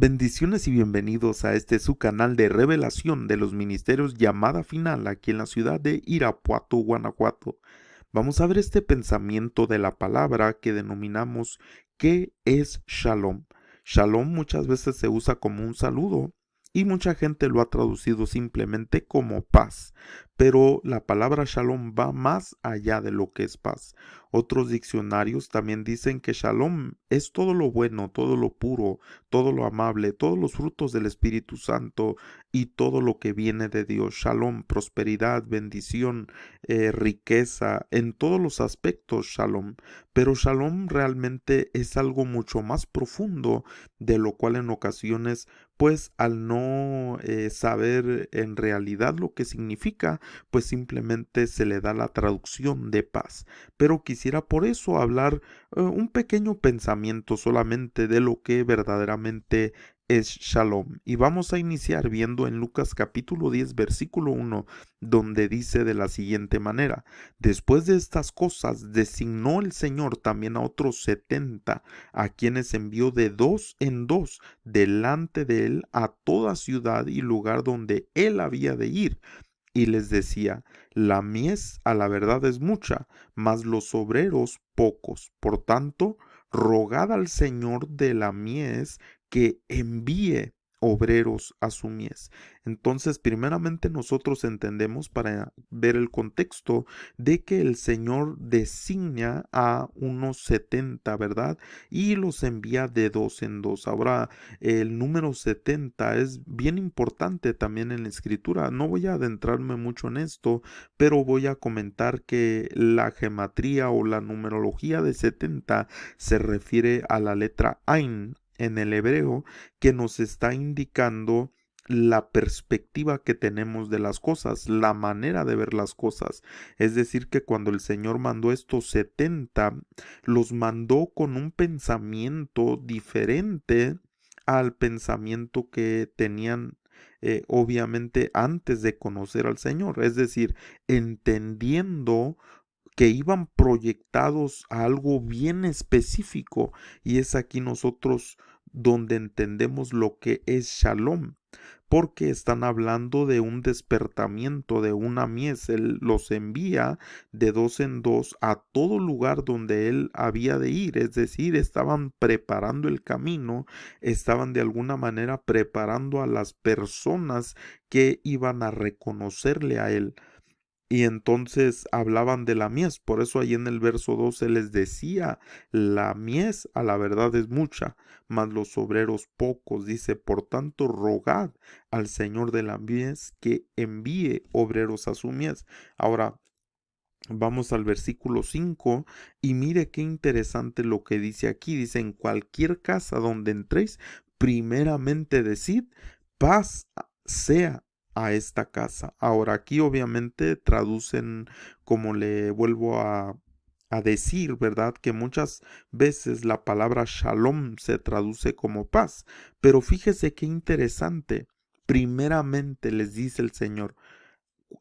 Bendiciones y bienvenidos a este su canal de revelación de los ministerios Llamada Final aquí en la ciudad de Irapuato, Guanajuato. Vamos a ver este pensamiento de la palabra que denominamos ¿qué es Shalom? Shalom muchas veces se usa como un saludo y mucha gente lo ha traducido simplemente como paz, pero la palabra Shalom va más allá de lo que es paz. Otros diccionarios también dicen que Shalom es todo lo bueno, todo lo puro, todo lo amable, todos los frutos del Espíritu Santo y todo lo que viene de Dios. Shalom, prosperidad, bendición, riqueza, en todos los aspectos shalom. Pero shalom realmente es algo mucho más profundo, de lo cual en ocasiones, pues al no saber en realidad lo que significa, pues simplemente se le da la traducción de paz. Pero quisiera por eso hablar un pequeño pensamiento solamente de lo que verdaderamente es Shalom. Y vamos a iniciar viendo en Lucas capítulo 10 versículo 1, donde dice de la siguiente manera: después de estas cosas designó el Señor también a otros 70, a quienes envió de dos en dos delante de él a toda ciudad y lugar donde él había de ir. Y les decía: la mies a la verdad es mucha, mas los obreros pocos. Por tanto, rogad al Señor de la mies que envíe obreros a su mies. Entonces, primeramente nosotros entendemos, para ver el contexto, de que el Señor designa a unos 70, ¿verdad? Y los envía de dos en dos. Ahora, el número 70 es bien importante también en la escritura. No voy a adentrarme mucho en esto, pero voy a comentar que la gematría o la numerología de 70 se refiere a la letra Ain en el hebreo, que nos está indicando la perspectiva que tenemos de las cosas, la manera de ver las cosas. Es decir, que cuando el Señor mandó estos 70, los mandó con un pensamiento diferente al pensamiento que tenían obviamente antes de conocer al Señor. Es decir, entendiendo que iban proyectados a algo bien específico, y es aquí nosotros donde entendemos lo que es Shalom, porque están hablando de un despertamiento, de una mies. Él los envía de dos en dos a todo lugar donde él había de ir, es decir, estaban preparando el camino, estaban de alguna manera preparando a las personas que iban a reconocerle a él. Y entonces hablaban de la mies, por eso ahí en el verso 12 les decía: la mies a la verdad es mucha, mas los obreros pocos. Dice: por tanto, rogad al Señor de la mies que envíe obreros a su mies. Ahora vamos al versículo 5 y mire qué interesante lo que dice aquí. Dice: en cualquier casa donde entréis, primeramente decid, paz sea a esta casa. Ahora aquí obviamente traducen, como le vuelvo a decir, ¿verdad? Que muchas veces la palabra shalom se traduce como paz. Pero fíjese qué interesante. Primeramente les dice el Señor: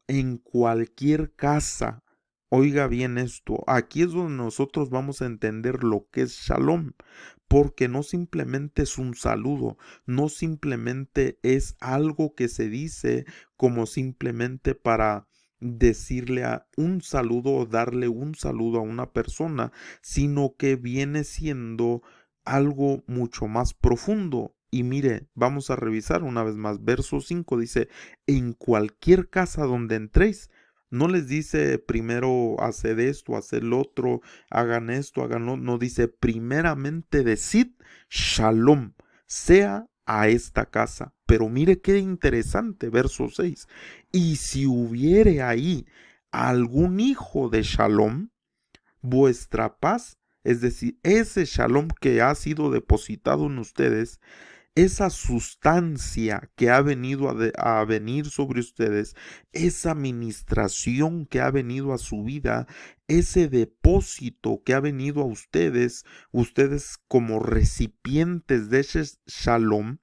en cualquier casa. Oiga bien esto, aquí es donde nosotros vamos a entender lo que es shalom, porque no simplemente es un saludo, no simplemente es algo que se dice como simplemente para decirle a un saludo o darle un saludo a una persona, sino que viene siendo algo mucho más profundo. Y mire, vamos a revisar una vez más. Verso 5 dice: en cualquier casa donde entréis. No les dice primero haced esto, haced lo otro, hagan esto, hagan lo. No, dice primeramente decid shalom, sea a esta casa. Pero mire qué interesante, verso 6. Y si hubiere ahí algún hijo de shalom, vuestra paz, es decir, ese shalom que ha sido depositado en ustedes, esa sustancia que ha venido a venir sobre ustedes, esa administración que ha venido a su vida, ese depósito que ha venido a ustedes, ustedes como recipientes de ese shalom,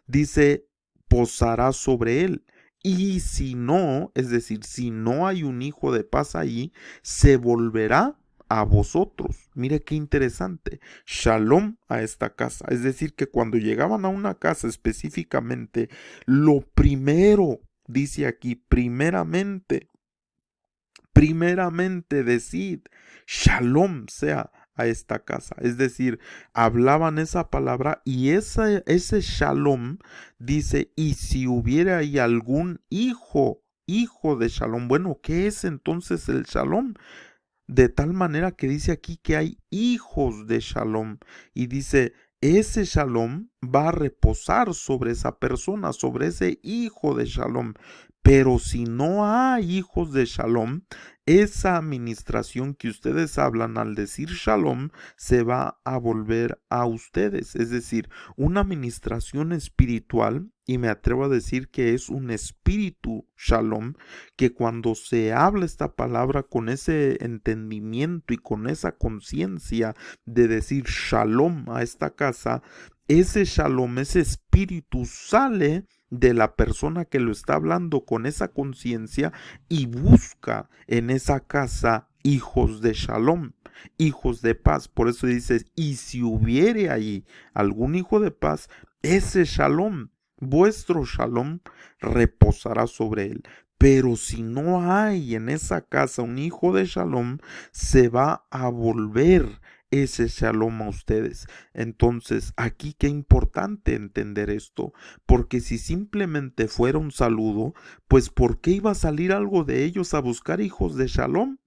dice, posará sobre él. Y si no, es decir, si no hay un hijo de paz ahí, se volverá a vosotros. Mire qué interesante. Shalom a esta casa. Es decir, que cuando llegaban a una casa específicamente, lo primero, dice aquí, primeramente decid, shalom sea a esta casa. Es decir, hablaban esa palabra y ese shalom dice, y si hubiera ahí algún hijo de shalom. Bueno, ¿qué es entonces el shalom? De tal manera que dice aquí que hay hijos de Shalom y dice, ese Shalom va a reposar sobre esa persona, sobre ese hijo de Shalom. Pero si no hay hijos de Shalom, esa administración que ustedes hablan al decir Shalom se va a volver a ustedes. Es decir, una administración espiritual, y me atrevo a decir que es un espíritu Shalom, que cuando se habla esta palabra con ese entendimiento y con esa conciencia de decir shalom a esta casa, ese shalom, ese espíritu sale de la persona que lo está hablando con esa conciencia y busca en esa casa hijos de shalom, hijos de paz. Por eso dice, y si hubiere ahí algún hijo de paz, ese shalom, vuestro shalom, reposará sobre él. Pero si no hay en esa casa un hijo de Shalom, se va a volver ese Shalom a ustedes. Entonces, aquí qué importante entender esto, porque si simplemente fuera un saludo, pues ¿por qué iba a salir algo de ellos a buscar hijos de Shalom?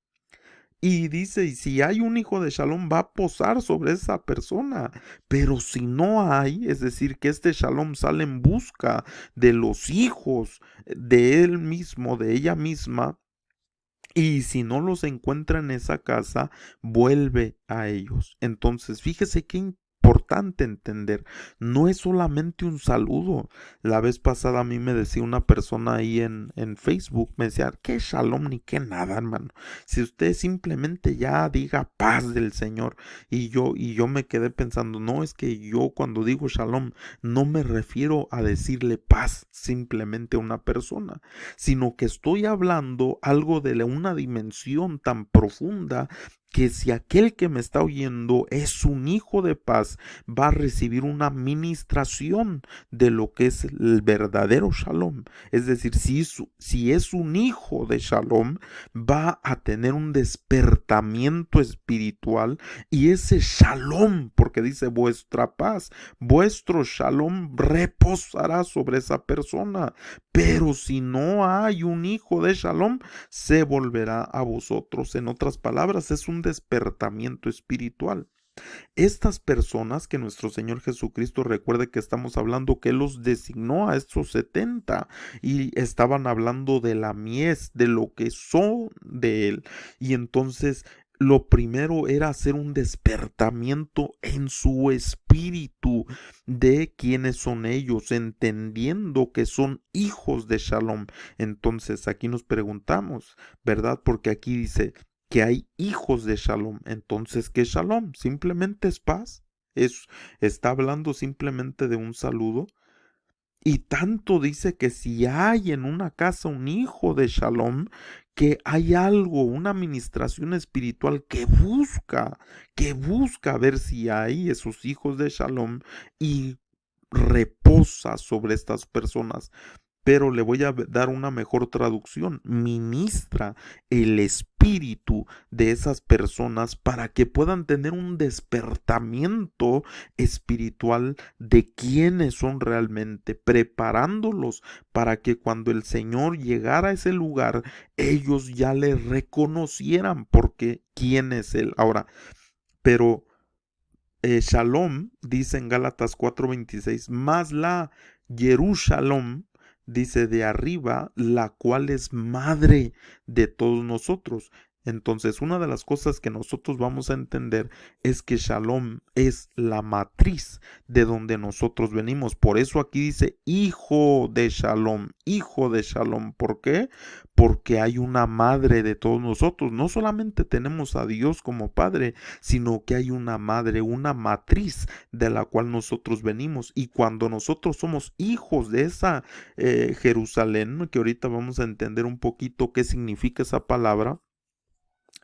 Y dice, y si hay un hijo de Shalom, va a posar sobre esa persona. Pero si no hay, es decir, que este Shalom sale en busca de los hijos de él mismo, de ella misma, y si no los encuentra en esa casa, vuelve a ellos. Entonces, fíjese qué importante entender. No es solamente un saludo. La vez pasada a mí me decía una persona ahí en Facebook, me decía, qué shalom ni qué nada, hermano. Si usted simplemente ya diga paz del Señor. Y yo me quedé pensando, no, es que yo cuando digo shalom, no me refiero a decirle paz simplemente a una persona, sino que estoy hablando algo de una dimensión tan profunda, que si aquel que me está oyendo es un hijo de paz, va a recibir una ministración de lo que es el verdadero shalom. Es decir, si es un hijo de shalom, va a tener un despertamiento espiritual, y ese shalom, porque dice vuestra paz, vuestro shalom reposará sobre esa persona. Pero si no hay un hijo de Shalom, se volverá a vosotros. En otras palabras, es un despertamiento espiritual. Estas personas que nuestro Señor Jesucristo, recuerde que estamos hablando que Él los designó a estos 70 y estaban hablando de la mies, de lo que son de Él. Y entonces lo primero era hacer un despertamiento en su espíritu de quiénes son ellos, entendiendo que son hijos de Shalom. Entonces aquí nos preguntamos, ¿verdad? Porque aquí dice que hay hijos de Shalom. Entonces, ¿qué es Shalom? Simplemente es paz. Está hablando simplemente de un saludo. Y tanto dice que si hay en una casa un hijo de Shalom, que hay algo, una administración espiritual que busca ver si hay esos hijos de Shalom y reposa sobre estas personas. Pero le voy a dar una mejor traducción: ministra el espíritu de esas personas para que puedan tener un despertamiento espiritual de quiénes son realmente, preparándolos para que cuando el Señor llegara a ese lugar, ellos ya le reconocieran porque quién es Él. Ahora, pero Shalom, dice en Gálatas 4:26, más la Jerushalom, dice de arriba, la cual es madre de todos nosotros. Entonces, una de las cosas que nosotros vamos a entender es que Shalom es la matriz de donde nosotros venimos. Por eso aquí dice hijo de Shalom, hijo de Shalom. ¿Por qué? Porque hay una madre de todos nosotros. No solamente tenemos a Dios como Padre, sino que hay una madre, una matriz de la cual nosotros venimos. Y cuando nosotros somos hijos de esa Jerusalén, que ahorita vamos a entender un poquito qué significa esa palabra,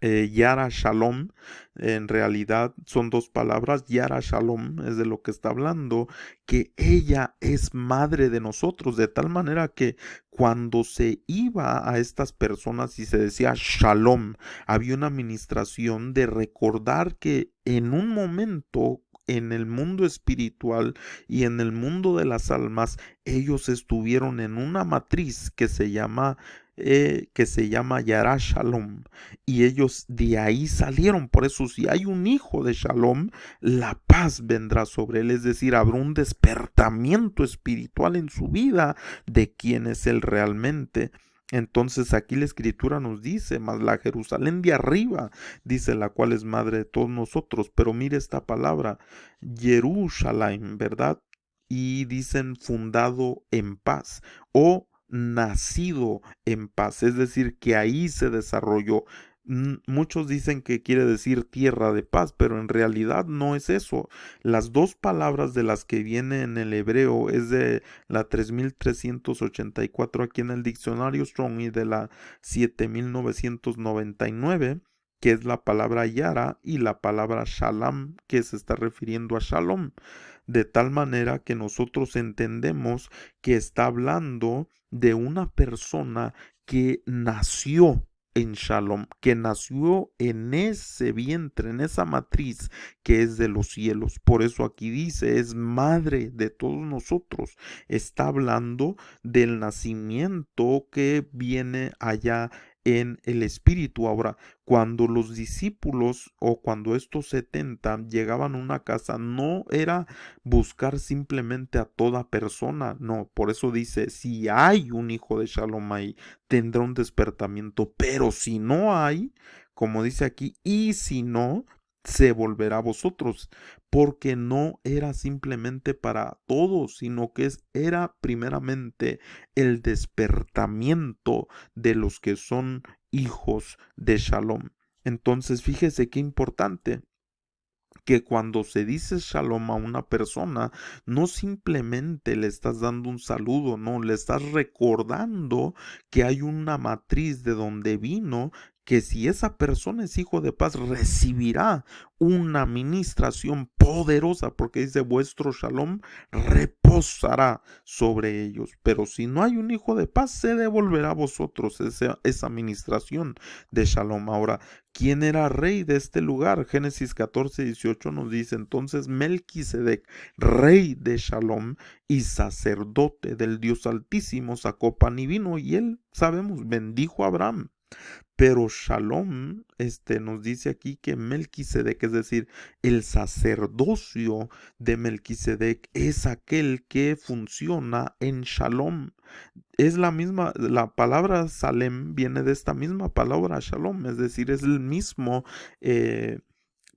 Yara Shalom, en realidad son dos palabras. Yara Shalom es de lo que está hablando, que ella es madre de nosotros, de tal manera que cuando se iba a estas personas y se decía Shalom, había una administración de recordar que en un momento en el mundo espiritual y en el mundo de las almas, ellos estuvieron en una matriz que se llama Yara Shalom, y ellos de ahí salieron. Por eso, si hay un hijo de Shalom, la paz vendrá sobre él, es decir, habrá un despertamiento espiritual en su vida de quién es él realmente. Entonces aquí la escritura nos dice, mas la Jerusalén de arriba, dice, la cual es madre de todos nosotros. Pero mire esta palabra, Jerusalén, ¿verdad? Y dicen fundado en paz o nacido en paz, es decir, que ahí se desarrolló. Muchos dicen que quiere decir tierra de paz, pero en realidad no es eso. Las dos palabras de las que viene en el hebreo es de la 3384 aquí en el diccionario Strong y de la 7999, que es la palabra Yara, y la palabra Shalom, que se está refiriendo a Shalom. De tal manera que nosotros entendemos que está hablando de una persona que nació en Shalom, que nació en ese vientre, en esa matriz que es de los cielos. Por eso aquí dice, es madre de todos nosotros. Está hablando del nacimiento que viene allá en el espíritu. Ahora, cuando los discípulos o cuando estos 70 llegaban a una casa, no era buscar simplemente a toda persona, no, por eso dice, si hay un hijo de Shalom ahí, tendrá un despertamiento, pero si no hay, como dice aquí, y si no, se volverá a vosotros, porque no era simplemente para todos, sino que era primeramente el despertamiento de los que son hijos de Shalom. Entonces, fíjese qué importante que cuando se dice shalom a una persona, no simplemente le estás dando un saludo, no, le estás recordando que hay una matriz de donde vino, que si esa persona es hijo de paz, recibirá una ministración poderosa, porque dice, vuestro shalom reposará sobre ellos. Pero si no hay un hijo de paz, se devolverá a vosotros esa ministración de shalom. Ahora, ¿quién era rey de este lugar? Génesis 14:18 nos dice, entonces Melquisedec, rey de Shalom y sacerdote del Dios Altísimo, sacó pan y vino, y él, sabemos, bendijo a Abraham. Pero Shalom, nos dice aquí que Melquisedec, es decir, el sacerdocio de Melquisedec es aquel que funciona en Shalom. Es la misma, la palabra Salem viene de esta misma palabra Shalom, es decir, es el mismo,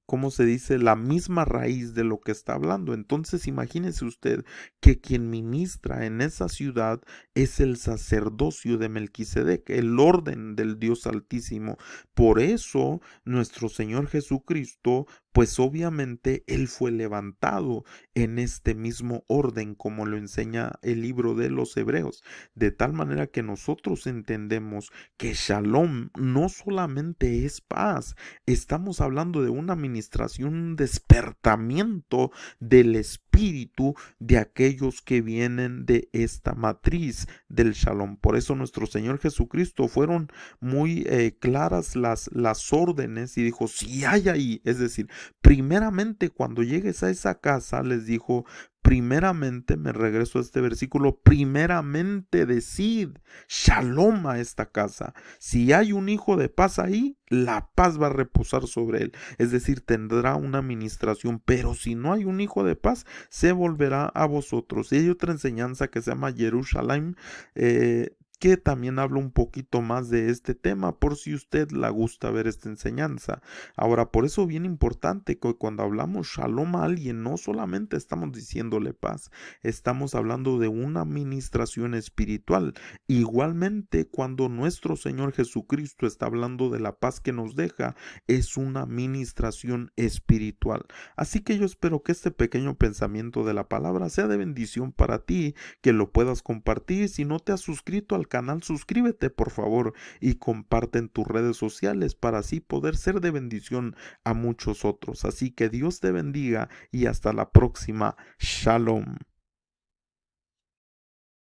¿cómo se dice? La misma raíz de lo que está hablando. Entonces imagínese usted que quien ministra en esa ciudad es el sacerdocio de Melquisedec, el orden del Dios Altísimo. Por eso nuestro Señor Jesucristo, pues obviamente Él fue levantado en este mismo orden, como lo enseña el libro de los Hebreos, de tal manera que nosotros entendemos que Shalom no solamente es paz, estamos hablando de una administración, un despertamiento del espíritu de aquellos que vienen de esta matriz del Shalom. Por eso nuestro Señor Jesucristo fueron muy claras las órdenes y dijo, si hay ahí, es decir, primeramente cuando llegues a esa casa, les dijo, primeramente, me regreso a este versículo, primeramente decid shalom a esta casa. Si hay un hijo de paz ahí, la paz va a reposar sobre él. Es decir, tendrá una administración, pero si no hay un hijo de paz, se volverá a vosotros. Y hay otra enseñanza que se llama Jerusalén, que también habla un poquito más de este tema, por si usted le gusta ver esta enseñanza. Ahora, por eso bien importante que cuando hablamos shalom a alguien, no solamente estamos diciéndole paz, estamos hablando de una administración espiritual. Igualmente, cuando nuestro Señor Jesucristo está hablando de la paz que nos deja, es una administración espiritual. Así que yo espero que este pequeño pensamiento de la palabra sea de bendición para ti, que lo puedas compartir. Si no te has suscrito al al canal, suscríbete por favor y comparte en tus redes sociales para así poder ser de bendición a muchos otros. Así que Dios te bendiga y hasta la próxima. Shalom.